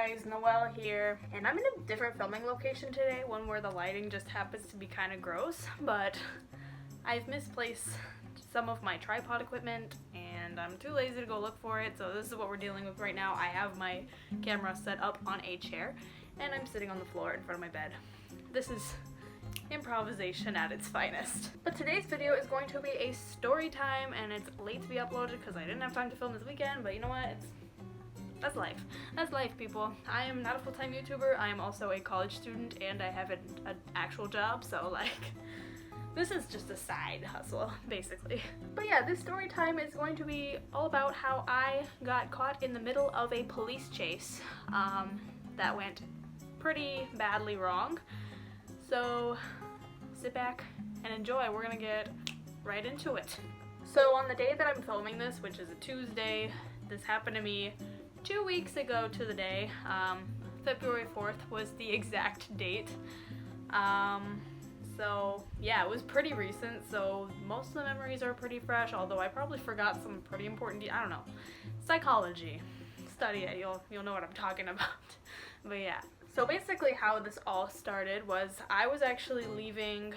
guys, Noelle here, and I'm in a different filming location today, one where the lighting just happens to be kind of gross, but I've misplaced some of my tripod equipment and I'm too lazy to go look for it, so this is what we're dealing with right now. I have my camera set up on a chair and I'm sitting on the floor in front of my bed. This is improvisation at its finest. But today's video is going to be a story time, and it's late to be uploaded because I didn't have time to film this weekend, but you know what? That's life. That's life, people. I am not a full-time YouTuber. I am also a college student and I have an actual job, so like, this is just a side hustle, basically. But yeah, this story time is going to be all about how I got caught in the middle of a police chase that went pretty badly wrong. So sit back and enjoy. We're gonna get right into it. So on the day that I'm filming this, which is a Tuesday, this happened to me 2 weeks ago to the day. February 4th was the exact date. So yeah, it was pretty recent, so most of the memories are pretty fresh, although I probably forgot some pretty important, I don't know, psychology. Study it, you'll know what I'm talking about. But yeah. So basically how this all started was I was actually leaving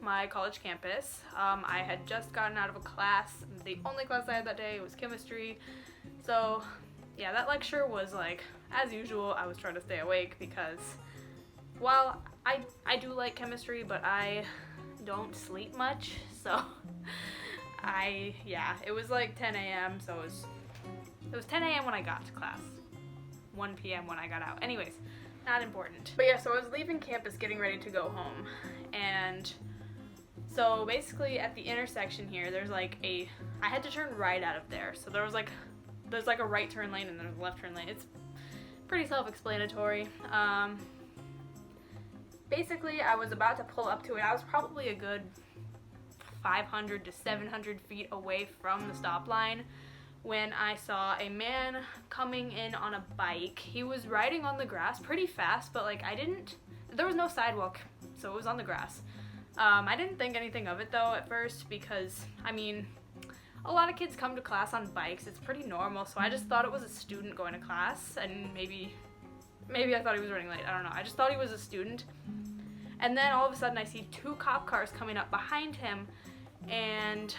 my college campus. I had just gotten out of a class. The only class I had that day was chemistry. So yeah, that lecture was like, as usual, I was trying to stay awake because, while I do like chemistry, but I don't sleep much, so it was like 10 a.m., so it was 10 a.m. when I got to class, 1 p.m. when I got out. Anyways, not important. But yeah, so I was leaving campus getting ready to go home, and so basically at the intersection here, there's like I had to turn right out of there, so there's like a right turn lane and there's a left turn lane. It's pretty self-explanatory. Basically, I was about to pull up to it. I was probably a good 500 to 700 feet away from the stop line when I saw a man coming in on a bike. He was riding on the grass pretty fast, but like there was no sidewalk, so it was on the grass. I didn't think anything of it though at first because, I mean, a lot of kids come to class on bikes. It's pretty normal, so I just thought it was a student going to class, and maybe I thought he was running late. I don't know. I just thought he was a student. And then all of a sudden I see 2 cop cars coming up behind him, and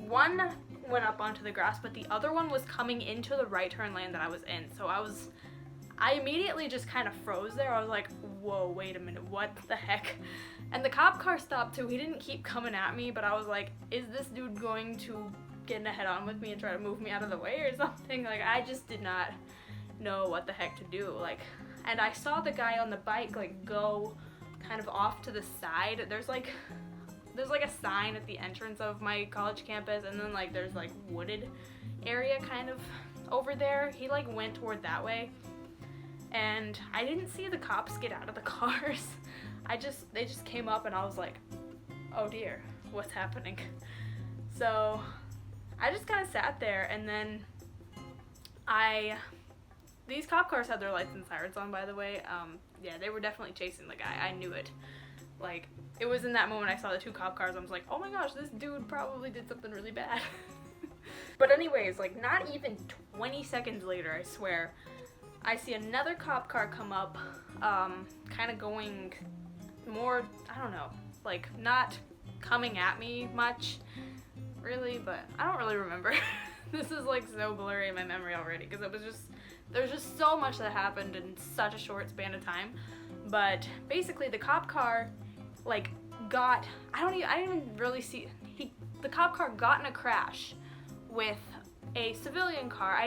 one went up onto the grass, but the other one was coming into the right turn lane that I was in. So I immediately just kind of froze there. I was like, whoa, wait a minute, what the heck? And the cop car stopped too. He didn't keep coming at me, but I was like, is this dude going to get in a head-on with me and try to move me out of the way or something? Like, I just did not know what the heck to do. Like, and I saw the guy on the bike like go kind of off to the side. There's like a sign at the entrance of my college campus, and then like there's like wooded area kind of over there. He like went toward that way, and I didn't see the cops get out of the cars. They just came up, and I was like, oh dear, what's happening? So I just kind of sat there, and then these cop cars had their lights and sirens on, by the way. Yeah, they were definitely chasing the guy. I knew it. Like, it was in that moment I saw the 2 cop cars, I was like, oh my gosh, this dude probably did something really bad. But anyways, like, not even 20 seconds later, I swear, I see another cop car come up, kind of going more, I don't know, like, not coming at me much, really, but I don't really remember. This is like so blurry in my memory already, because there's just so much that happened in such a short span of time. But basically the cop car like I didn't even really see, the cop car got in a crash with a civilian car.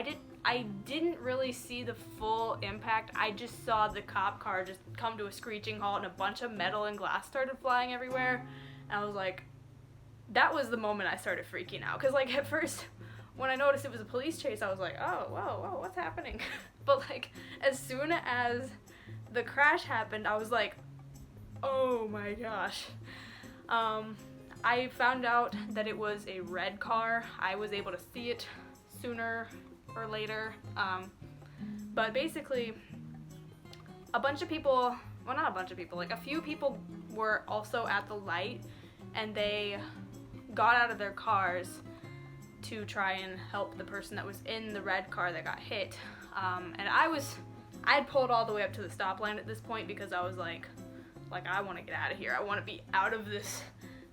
I didn't really see the full impact. I just saw the cop car just come to a screeching halt and a bunch of metal and glass started flying everywhere. And I was like, that was the moment I started freaking out. Because like at first, when I noticed it was a police chase, I was like, oh, whoa, what's happening? But like, as soon as the crash happened, I was like, oh my gosh. I found out that it was a red car. I was able to see it sooner or later. But basically, a bunch of people, well, not a bunch of people, like a few people were also at the light, and they got out of their cars to try and help the person that was in the red car that got hit. And I had pulled all the way up to the stop line at this point because I was like I want to get out of here. I want to be out of this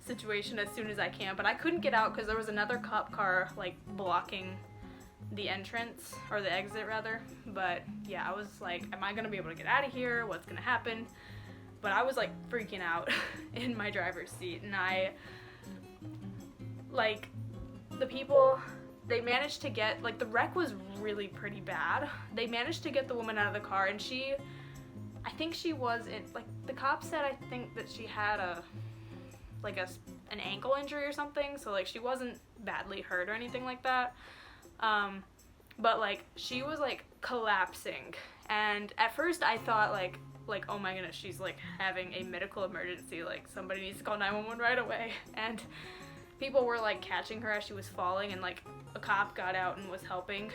situation as soon as I can. But I couldn't get out because there was another cop car like blocking the entrance, or the exit rather. But yeah, I was like, am I gonna be able to get out of here? What's gonna happen? But I was like freaking out in my driver's seat, and the people, they managed to get, like, the wreck was really pretty bad. They managed to get the woman out of the car, and I think she was in, like, the cop said, I think that she had an ankle injury or something, so, like, she wasn't badly hurt or anything like that. But, like, she was, like, collapsing, and at first I thought, like, oh my goodness, she's, like, having a medical emergency, like, somebody needs to call 911 right away, and people were, like, catching her as she was falling, and, like, a cop got out and was helping,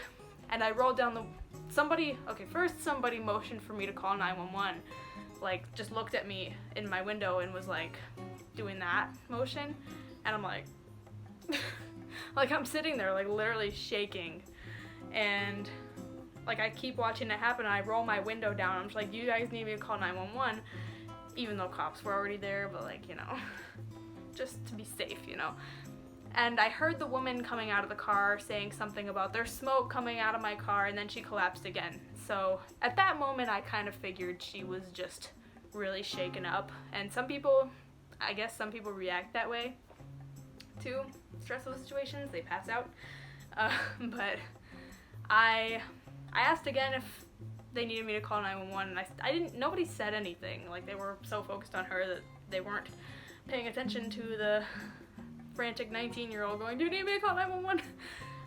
and I rolled down somebody motioned for me to call 911, like, just looked at me in my window and was, like, doing that motion, and I'm like, like, I'm sitting there, like, literally shaking, and, like, I keep watching it happen, and I roll my window down, I'm just like, you guys need me to call 911, even though cops were already there, but, like, you know, just to be safe, you know. And I heard the woman coming out of the car saying something about there's smoke coming out of my car, and then she collapsed again. So at that moment, I kind of figured she was just really shaken up. And I guess some people react that way to stressful situations. They pass out. But I asked again if they needed me to call 911, and nobody said anything. Like, they were so focused on her that they weren't paying attention to the frantic 19-year-old going, do you need me to call 911?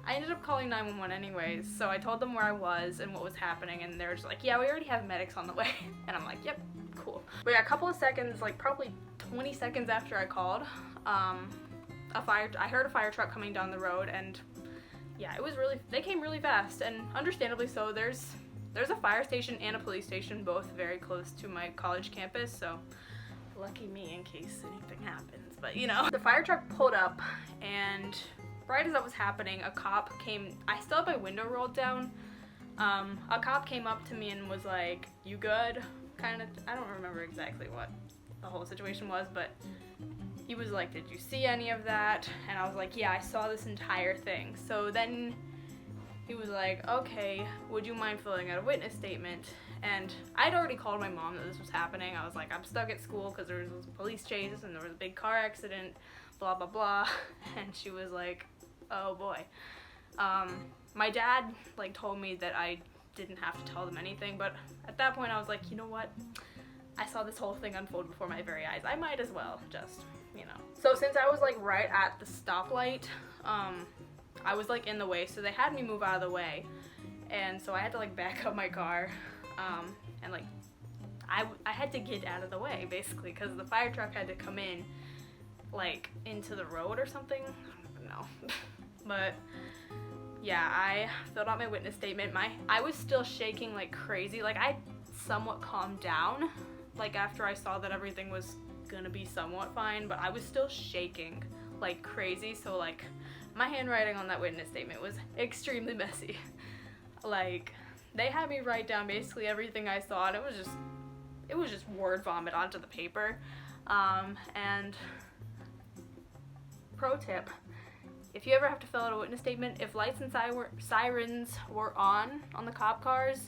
I ended up calling 911 anyways, so I told them where I was and what was happening, and they were just like, yeah, we already have medics on the way. And I'm like, yep, cool. But yeah, a couple of seconds, like probably 20 seconds after I called, I heard a fire truck coming down the road, and yeah, they came really fast, and understandably so. There's a fire station and a police station, both very close to my college campus, so lucky me in case anything happens. But, you know, the fire truck pulled up, and right as that was happening, a cop came. I still had my window rolled down. A cop came up to me and was like, you good? Kind of, I don't remember exactly what the whole situation was, but he was like, did you see any of that? And I was like, yeah, I saw this entire thing. So then he was like, okay, would you mind filling out a witness statement? And I'd already called my mom that this was happening. I was like, I'm stuck at school because there was police chases and there was a big car accident, blah, blah, blah. And she was like, oh boy. My dad, like, told me that I didn't have to tell them anything, but at that point I was like, you know what? I saw this whole thing unfold before my very eyes. I might as well just, you know. So since I was, like, right at the stoplight, I was, like, in the way, so they had me move out of the way. And so I had to, like, back up my car. And like, I had to get out of the way basically because the fire truck had to come in, like, into the road or something. I don't know. But yeah, I filled out my witness statement. I was still shaking like crazy. Like, I somewhat calmed down, like, after I saw that everything was gonna be somewhat fine, but I was still shaking like crazy. So, like, my handwriting on that witness statement was extremely messy. Like, they had me write down basically everything I saw, and it was just word vomit onto the paper. And pro tip, if you ever have to fill out a witness statement, if lights and sirens were on the cop cars,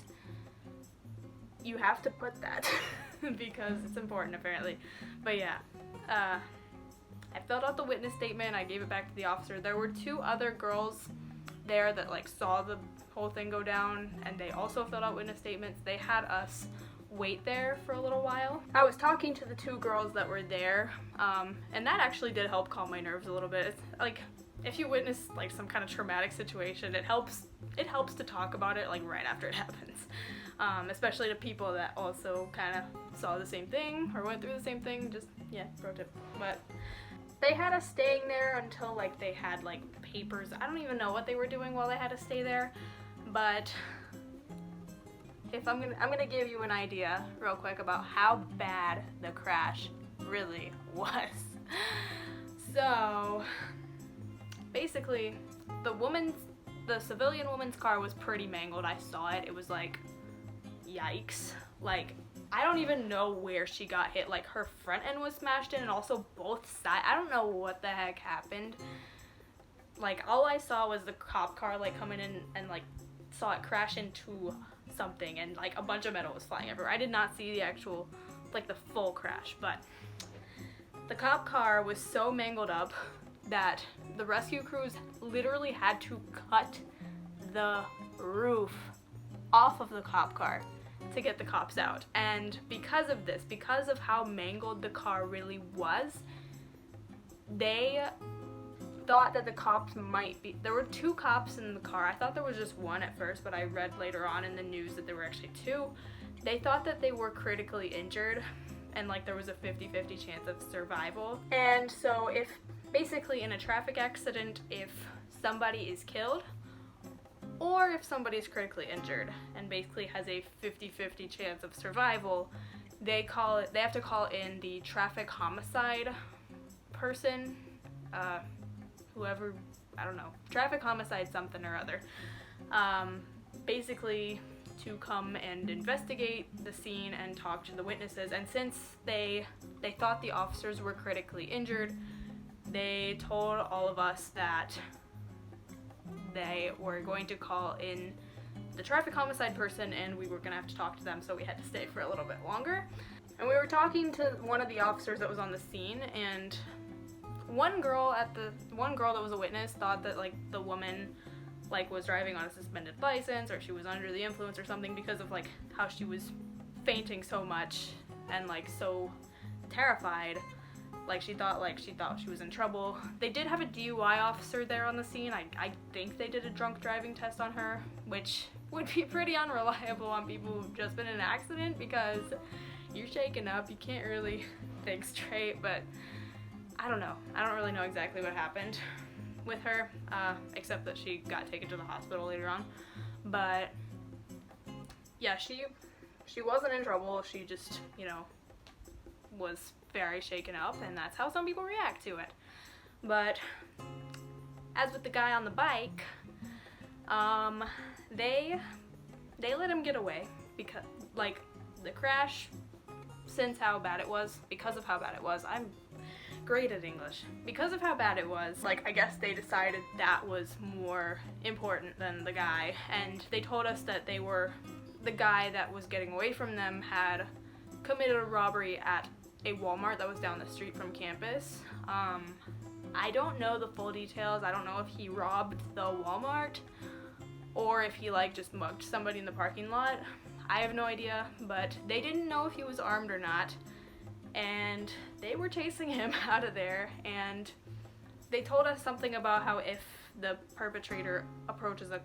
you have to put that because it's important apparently. But yeah, I filled out the witness statement, I gave it back to the officer. There were 2 other girls there that, like, saw the whole thing go down, and they also filled out witness statements. They had us wait there for a little while. I was talking to the 2 girls that were there, and that actually did help calm my nerves a little bit. It's like, if you witness, like, some kind of traumatic situation, it helps to talk about it, like, right after it happens, especially to people that also kind of saw the same thing or went through the same thing. Just, yeah, pro tip. But they had us staying there until, like, they had, like, papers. I don't even know what they were doing while they had us stay there. But if I'm gonna give you an idea real quick about how bad the crash really was. So basically, the civilian woman's car was pretty mangled. I saw it. It was like, yikes. Like, I don't even know where she got hit. Like, her front end was smashed in and also both sides. I don't know what the heck happened. Like, all I saw was the cop car, like, coming in and, like, saw it crash into something and, like, a bunch of metal was flying everywhere. I did not see the actual, like, the full crash, but the cop car was so mangled up that the rescue crews literally had to cut the roof off of the cop car to get the cops out. And because of this, because of how mangled the car really was, they thought that the cops might be, there were 2 cops in the car. I thought there was just 1 at first, but I read later on in the news that there were actually 2. They thought that they were critically injured and like there was a 50-50 chance of survival. And so if basically in a traffic accident, if somebody is killed or if somebody is critically injured and basically has a 50-50 chance of survival, they have to call in the traffic homicide person, whoever, I don't know, traffic homicide something or other, basically to come and investigate the scene and talk to the witnesses. And since they thought the officers were critically injured, they told all of us that they were going to call in the traffic homicide person and we were gonna have to talk to them, so we had to stay for a little bit longer. And we were talking to one of the officers that was on the scene, and one girl that was a witness thought that like the woman like was driving on a suspended license or she was under the influence or something because of like how she was fainting so much and like so terrified. Like she thought she was in trouble. They did have a DUI officer there on the scene. I think they did a drunk driving test on her, which would be pretty unreliable on people who've just been in an accident because you're shaken up, you can't really think straight. But I don't know. I don't really know exactly what happened with her, except that she got taken to the hospital later on. But yeah, she wasn't in trouble. She just, you know, was very shaken up, and that's how some people react to it. But as with the guy on the bike, they let him get away because like the crash, because of how bad it was, I'm great at English. Because of how bad it was, like I guess they decided that was more important than the guy, and they told us that the guy that was getting away from them had committed a robbery at a Walmart that was down the street from campus. I don't know the full details. I don't know if he robbed the Walmart or if he like just mugged somebody in the parking lot. I have no idea, but they didn't know if he was armed or not, and they were chasing him out of there. And they told us something about how if the perpetrator approaches a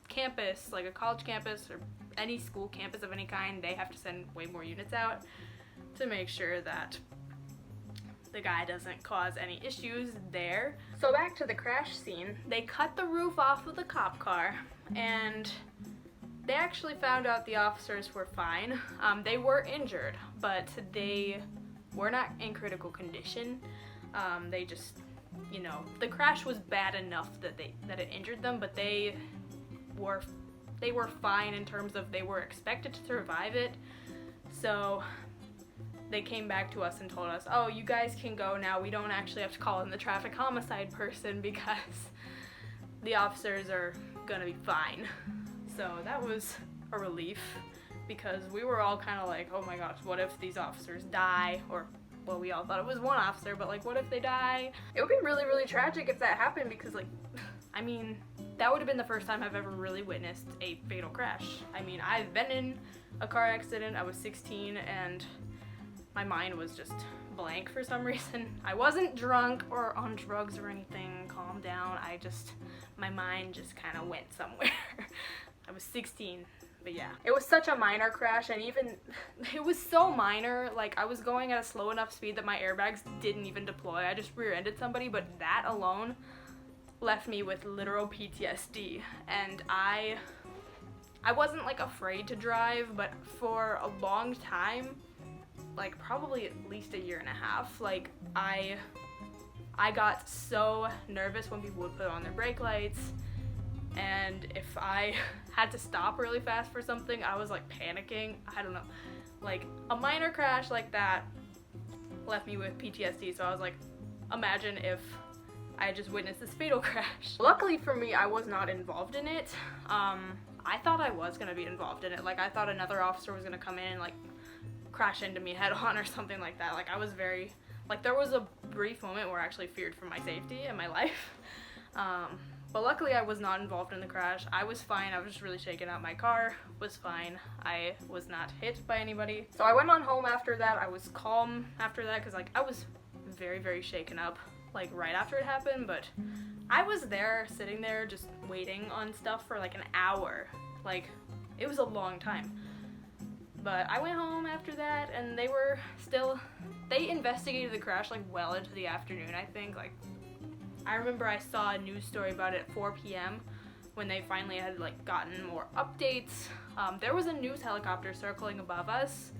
campus, like a college campus or any school campus of any kind, they have to send way more units out to make sure that the guy doesn't cause any issues there. So back to the crash scene, they cut the roof off of the cop car, and they actually found out the officers were fine. They were injured, but they were not in critical condition. They just, you know, the crash was bad enough that it injured them, but they were fine in terms of they were expected to survive it. So they came back to us and told us, oh, you guys can go now. We don't actually have to call in the traffic homicide person because the officers are gonna be fine. So that was a relief because we were all kind of like, oh my gosh, what if these officers die? Or, well, we all thought it was one officer, but like, what if they die? It would be really, really tragic if that happened because like, I mean, that would have been the first time I've ever really witnessed a fatal crash. I mean, I've been in a car accident. I was 16 and my mind was just blank for some reason. I wasn't drunk or on drugs or anything. Calm down. My mind just kind of went somewhere. I was 16, but yeah. It was such a minor crash, and even, it was so minor, like I was going at a slow enough speed that my airbags didn't even deploy. I just rear-ended somebody, but that alone left me with literal PTSD. And I wasn't like afraid to drive, but for a long time, like probably at least a year and a half, like I I got so nervous when people would put on their brake lights, and if I had to stop really fast for something, I was like panicking. I don't know, like a minor crash like that left me with PTSD, so I was like, imagine if I had just witnessed this fatal crash. Luckily for me, I was not involved in it. I thought I was gonna be involved in it. Like, I thought another officer was gonna come in and like crash into me head on or something like that. Like, I was very, like, there was a brief moment where I actually feared for my safety and my life. But luckily I was not involved in the crash. I was fine. I was just really shaken up. My car was fine. I was not hit by anybody. So I went on home after that. I was calm after that because like I was very, very shaken up like right after it happened, but I was there sitting there just waiting on stuff for like an hour. Like, it was a long time. But I went home after that and they investigated the crash like well into the afternoon, I think. Like, I remember I saw a news story about it at 4 p.m. when they finally had like gotten more updates. There was a news helicopter circling above us,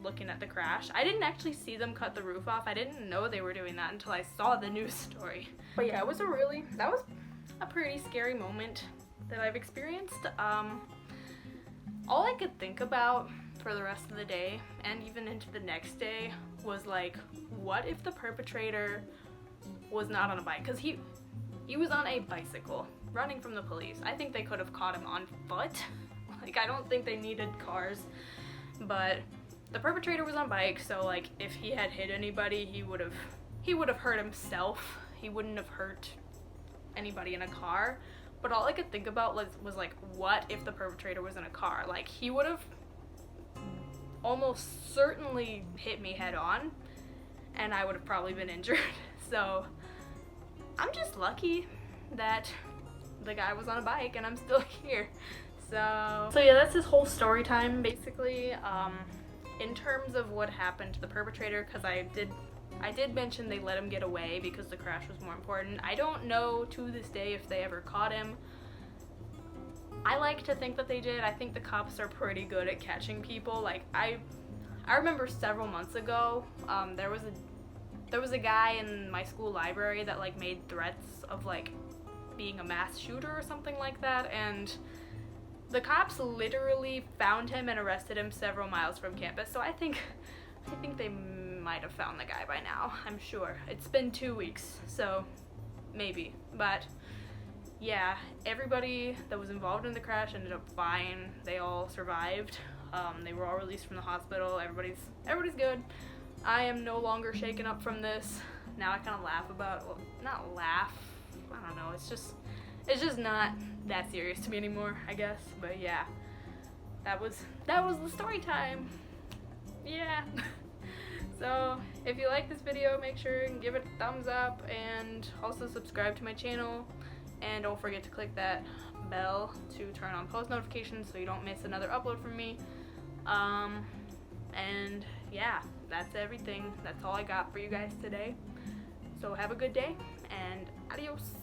looking at the crash. I didn't actually see them cut the roof off. I didn't know they were doing that until I saw the news story. But yeah, that was a pretty scary moment that I've experienced. All I could think about for the rest of the day and even into the next day was like, what if the perpetrator was not on a bike? Because he was on a bicycle running from the police. I think they could have caught him on foot. Like, I don't think they needed cars, but the perpetrator was on bike, so like if he had hit anybody, he would have hurt himself. He wouldn't have hurt anybody in a car. But all I could think about was like, what if the perpetrator was in a car? Like, he would have almost certainly hit me head on, and I would have probably been injured. So I'm just lucky that the guy was on a bike and I'm still here. So yeah, that's his whole story time basically. In terms of what happened to the perpetrator, because I did mention they let him get away because the crash was more important. I don't know to this day if they ever caught him. I like to think that they did. I think the cops are pretty good at catching people. Like, I remember several months ago, there was a guy in my school library that like made threats of like being a mass shooter or something like that, and the cops literally found him and arrested him several miles from campus. So I think they might have found the guy by now. I'm sure. It's been 2 weeks, so maybe. But yeah, everybody that was involved in the crash ended up fine. They all survived. They were all released from the hospital. Everybody's good. I am no longer shaken up from this. Now I kind of laugh about, well, not laugh, I don't know, it's just not that serious to me anymore, I guess. But yeah, that was the story time. Yeah. So if you like this video, make sure and give it a thumbs up, and also subscribe to my channel, and don't forget to click that bell to turn on post notifications so you don't miss another upload from me. And yeah, that's everything. That's all I got for you guys today. So have a good day, and adios.